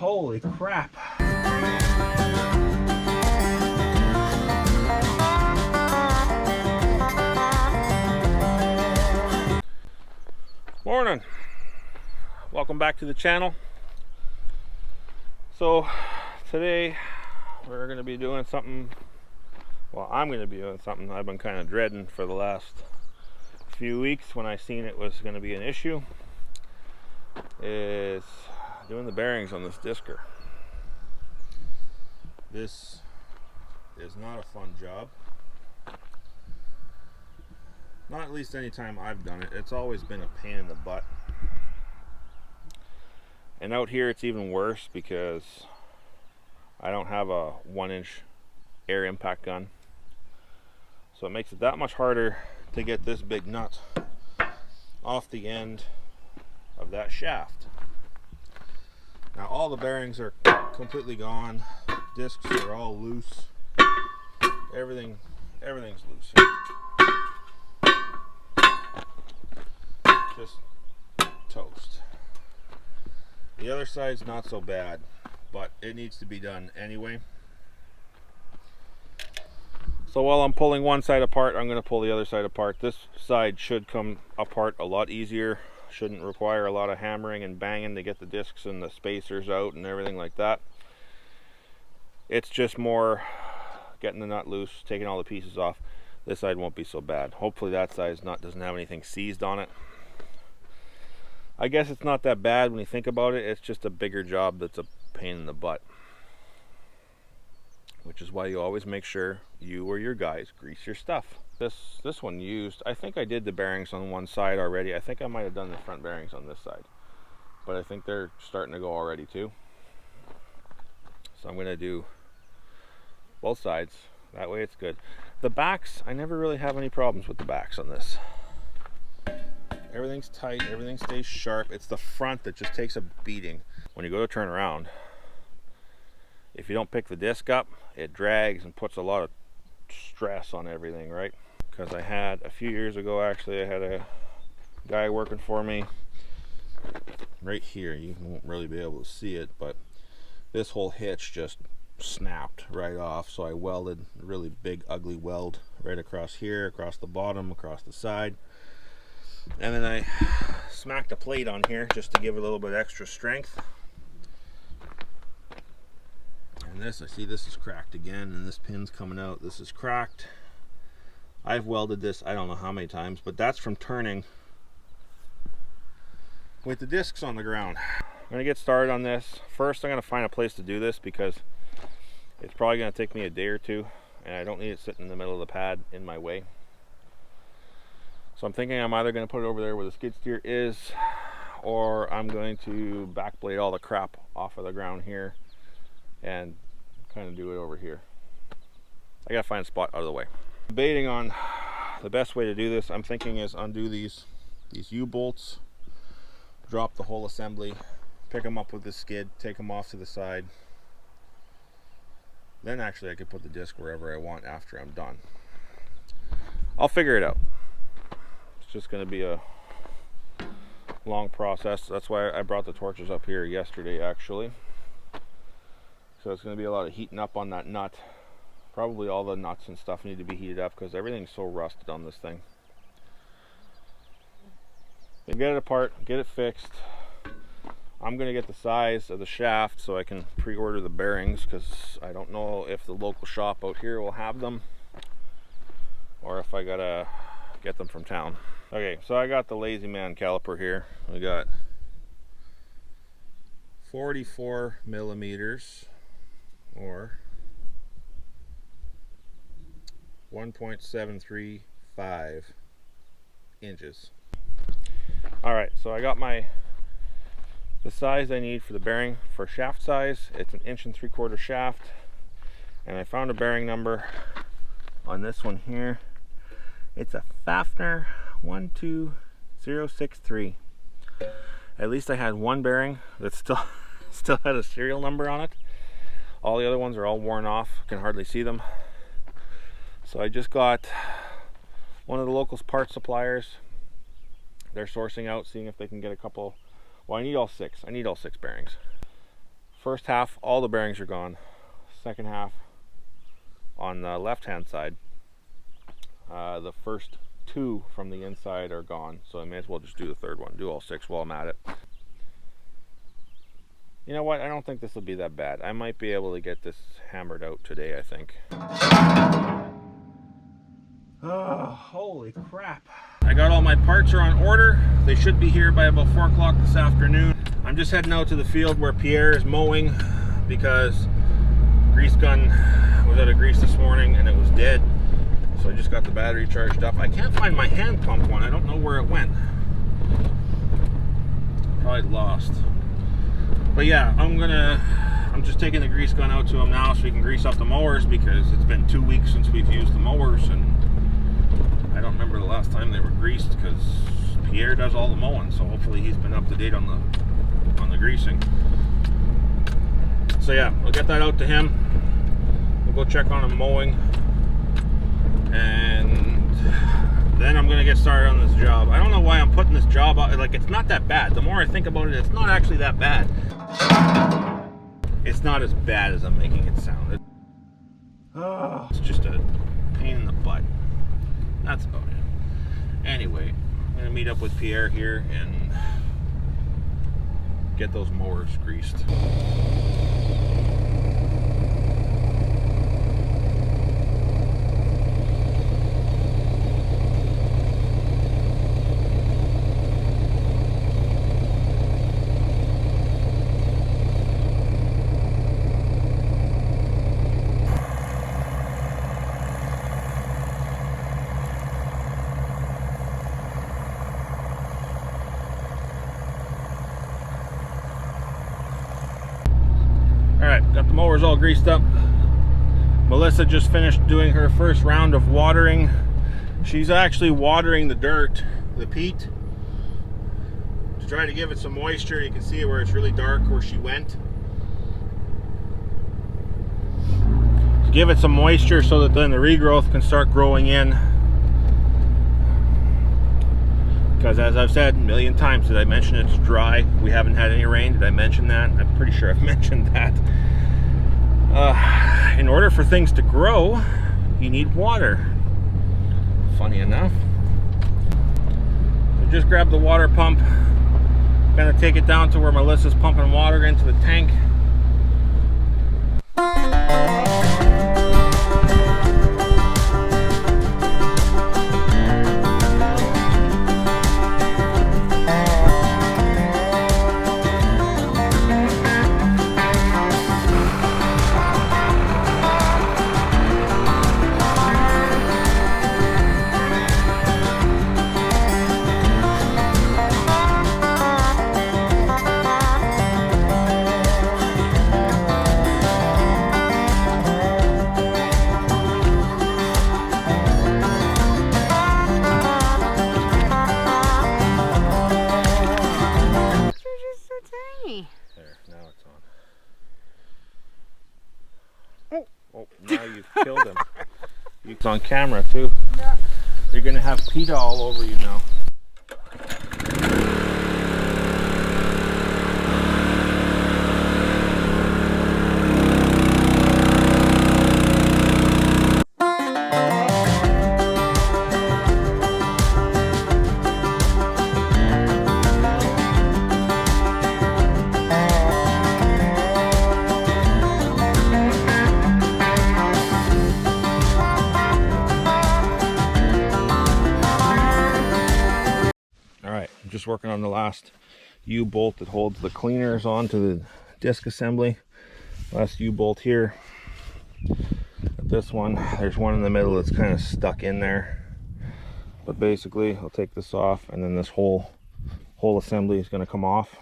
Holy crap. Morning. Welcome back to the channel. So today we're going to be doing something, well, I'm going to be doing something I've been kind of dreading for the last few weeks when I seen it was going to be an issue, is doing the bearings on this disker. This is not a fun job. Not at least any time I've done it. It's always been a pain in the butt. And out here it's even worse because I don't have a 1-inch air impact gun. So it makes it that much harder to get this big nut off the end of that shaft. Now all the bearings are completely gone. Discs are all loose. Everything's loose here. Just toast. The other side's not so bad, but it needs to be done anyway. So while I'm pulling one side apart, I'm going to pull the other side apart. This side should come apart a lot easier. Shouldn't require a lot of hammering and banging to get the discs and the spacers out and everything like that. It's just more getting the nut loose, taking all the pieces off. This side won't be so bad. Hopefully that side's nut doesn't have anything seized on it. I guess it's not that bad when you think about it. It's just a bigger job that's a pain in the butt. Which is why you always make sure you or your guys grease your stuff. This one used, I think I did the bearings on one side already. I think I might have done the front bearings on this side. But I think they're starting to go already too. So I'm going to do both sides. That way it's good. The backs, I never really have any problems with the backs on this. Everything's tight, everything stays sharp. It's the front that just takes a beating. When you go to turn around, if you don't pick the disc up, it drags and puts a lot of stress on everything, right? Because I had, a few years ago actually, I had a guy working for me right here. You won't really be able to see it, but this whole hitch just snapped right off. So I welded a really big ugly weld right across here, across the bottom, across the side. And then I smacked a plate on here just to give it a little bit extra strength. And this, I see this is cracked again, and this pin's coming out. This is cracked. I've welded this I don't know how many times, but that's from turning with the discs on the ground. I'm gonna get started on this. First I'm gonna find a place to do this because it's probably gonna take me a day or two, and I don't need it sitting in the middle of the pad in my way. So I'm thinking I'm either going to put it over there where the skid steer is, or I'm going to backblade all the crap off of the ground here and kind of do it over here. I gotta find a spot out of the way. Debating on the best way to do this. I'm thinking is undo these U-bolts, drop the whole assembly, pick them up with the skid, take them off to the side. Then actually I could put the disc wherever I want after I'm done. I'll figure it out. Just going to be a long process. That's why I brought the torches up here yesterday actually. So it's going to be a lot of heating up on that nut. Probably all the nuts and stuff need to be heated up because everything's so rusted on this thing. But get it apart, get it fixed. I'm going to get the size of the shaft so I can pre-order the bearings because I don't know if the local shop out here will have them or if I gotta get them from town. Okay, so I got the Lazy Man caliper here. We got 44 millimeters or 1.735 inches. All right, so I got the size I need for the bearing for shaft size. It's 1 3/4 inch shaft, and I found a bearing number on this one here. It's a Fafner 12063. At least I had one bearing that still had a serial number on it. All the other ones are all worn off, can hardly see them. So I just got one of the local parts suppliers. They're sourcing out, seeing if they can get a couple. Well, I need all six bearings. First half, all the bearings are gone. Second half, on the left hand side, the first 2 from the inside are gone, so I may as well just do the third one, do all 6 while I'm at it. You know what, I don't think this will be that bad. I might be able to get this hammered out today, I think. Oh, holy crap. I got all my parts are on order. They should be here by about 4 o'clock this afternoon. I'm just heading out to the field where Pierre is mowing because grease gun was out of grease this morning and it was dead. So I just got the battery charged up. I can't find my hand pump one. I don't know where it went. Probably lost. But yeah, I'm just taking the grease gun out to him now so we can grease up the mowers because it's been 2 weeks since we've used the mowers and I don't remember the last time they were greased because Pierre does all the mowing, so hopefully he's been up to date on the greasing. So yeah, I'll get that out to him. We'll go check on him mowing. And then I'm gonna get started on this job. I don't know why I'm putting this job out. Like, it's not that bad. The more I think about it, it's not actually that bad. It's not as bad as I'm making it sound. It's just a pain in the butt. That's about it. Anyway, I'm gonna meet up with Pierre here and get those mowers greased. Alright, got the mowers all greased up. Melissa just finished doing her first round of watering. She's actually watering the dirt, the peat, to try to give it some moisture. You can see where it's really dark where she went. To give it some moisture so that then the regrowth can start growing in. Because as I've said a million times, did I mention it's dry? We haven't had any rain. Did I mention that? I'm pretty sure I've mentioned that. In order for things to grow, you need water. Funny enough. So just grab the water pump. Gonna take it down to where Melissa's pumping water into the tank. There, now it's on. Oh, now you've killed him. It's on camera too. Yeah. You're gonna have PETA all over you now. Just working on the last U-bolt that holds the cleaners onto the disc assembly. Last U-bolt here. This one, there's one in the middle that's kind of stuck in there. But basically, I'll take this off, and then this whole assembly is going to come off.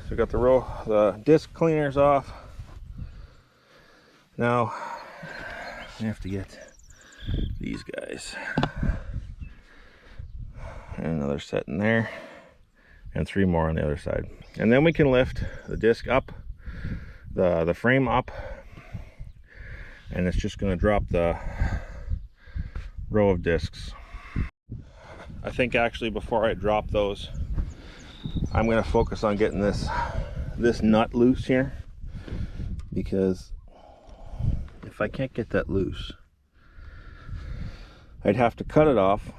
So we got the disc cleaners off. Now I have to get these guys. And another set in there. And 3 more on the other side. And then we can lift the disc up, the frame up, and it's just going to drop the row of discs. I think actually before I drop those, I'm going to focus on getting this nut loose here, because if I can't get that loose, I'd have to cut it off.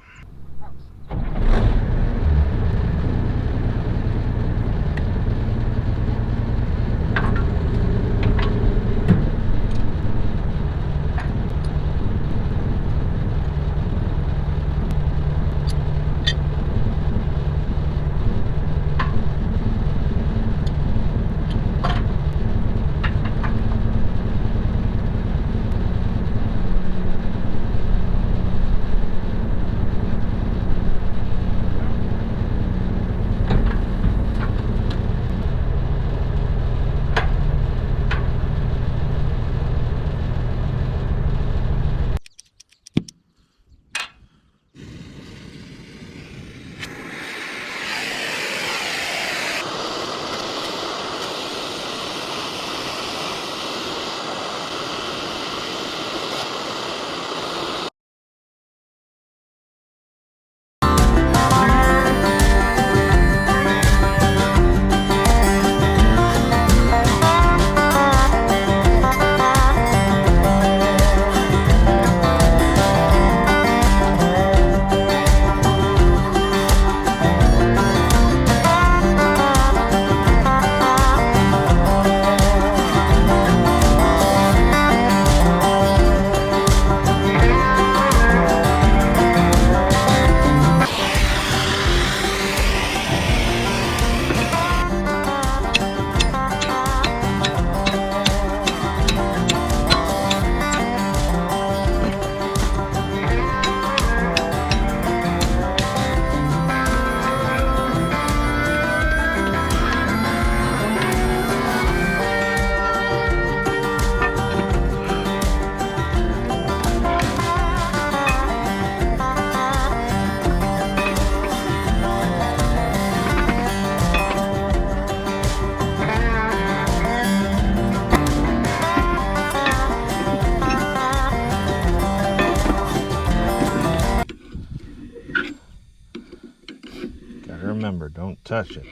Remember, don't touch it.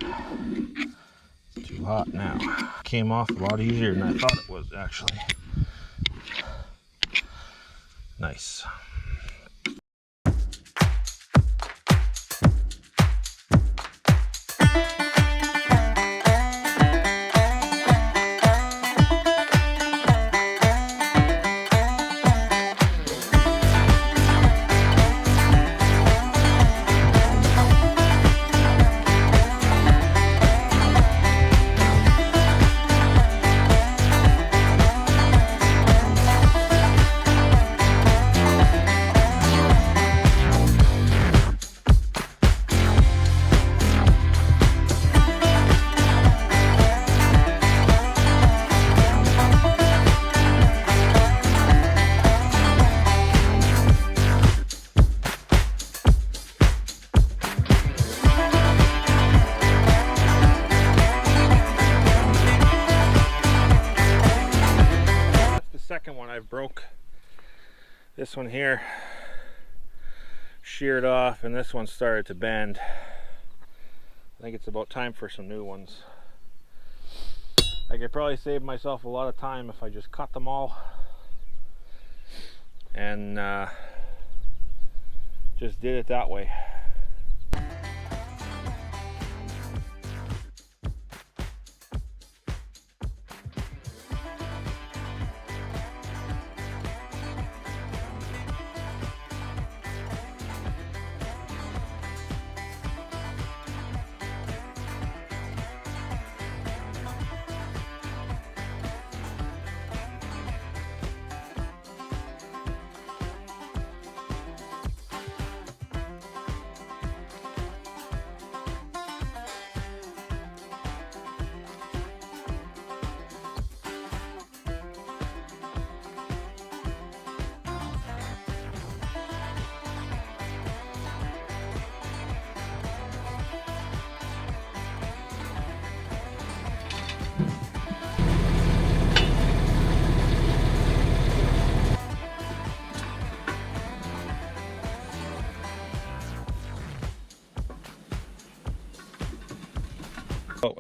It's too hot now. Came off a lot easier than I thought it was, actually. Nice. Second one I broke. This one here sheared off, and this one started to bend. I think it's about time for some new ones. I could probably save myself a lot of time if I just cut them all and just did it that way.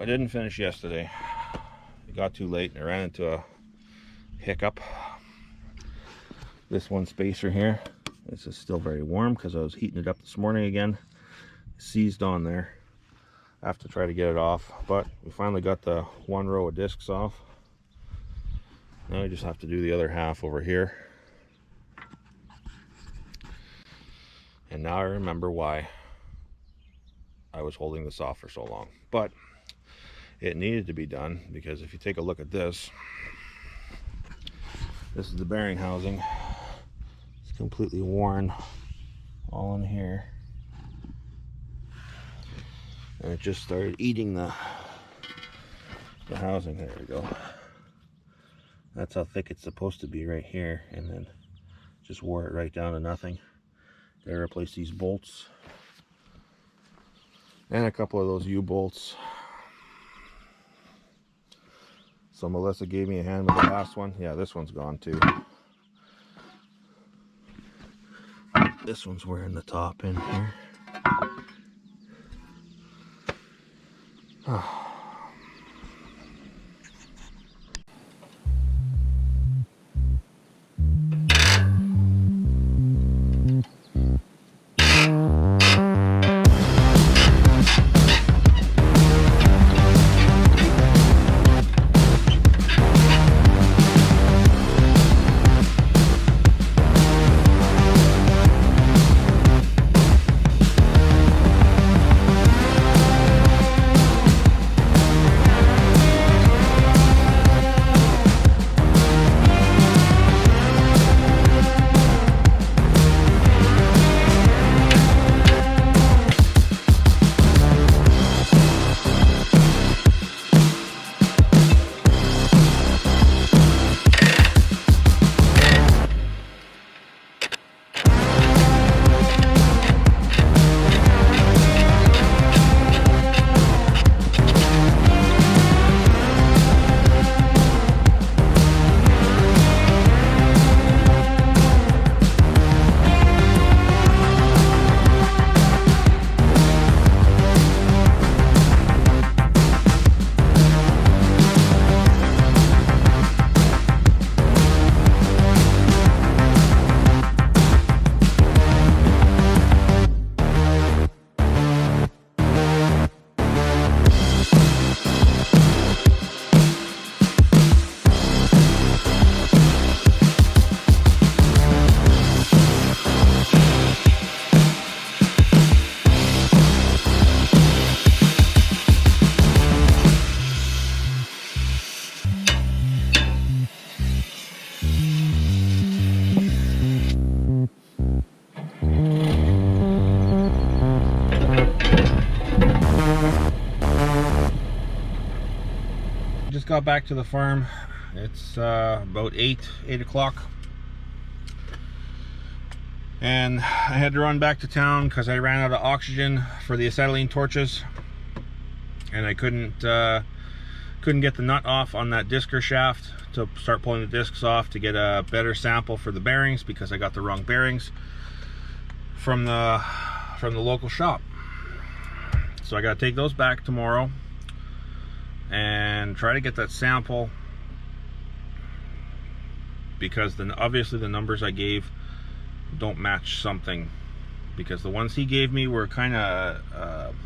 I didn't finish yesterday. It got too late and I ran into a hiccup. This one spacer here, this is still very warm because I was heating it up this morning again. Seized on there. I have to try to get it off, but we finally got the one row of discs off. Now we just have to do the other half over here. And now I remember why I was holding this off for so long. But it needed to be done because if you take a look at this, this is the bearing housing. It's completely worn all in here. And it just started eating the housing. There we go. That's how thick it's supposed to be right here, and then just wore it right down to nothing. Gotta replace these bolts and a couple of those U-bolts. So Melissa gave me a hand with the last one. Yeah, this one's gone too. This one's wearing the top in here. Just got back to the farm. It's about 8 o'clock, and I had to run back to town because I ran out of oxygen for the acetylene torches, and I couldn't get the nut off on that disker shaft to start pulling the discs off to get a better sample for the bearings, because I got the wrong bearings from the local shop. So I got to take those back tomorrow and try to get that sample, because then obviously the numbers I gave don't match something, because the ones he gave me were kind of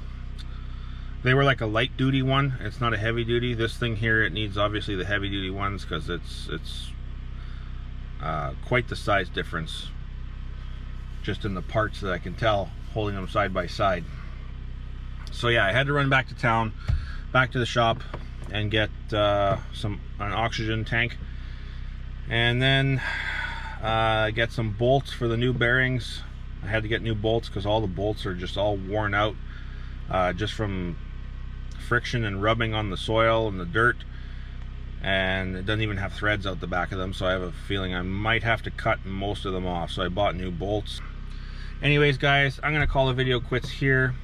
they were like a light duty one. It's not a heavy duty. This thing here, it needs obviously the heavy duty ones, because it's quite the size difference just in the parts that I can tell holding them side by side. So yeah, I had to run back to town, back to the shop, and get an oxygen tank, and then get some bolts for the new bearings. I had to get new bolts because all the bolts are just all worn out, just from friction and rubbing on the soil and the dirt, and it doesn't even have threads out the back of them, so I have a feeling I might have to cut most of them off. So I bought new bolts. Anyways guys, I'm gonna call the video quits here.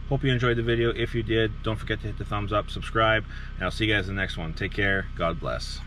Hope you enjoyed the video. If you did, don't forget to hit the thumbs up, subscribe, and I'll see you guys in the next one. Take care. God bless.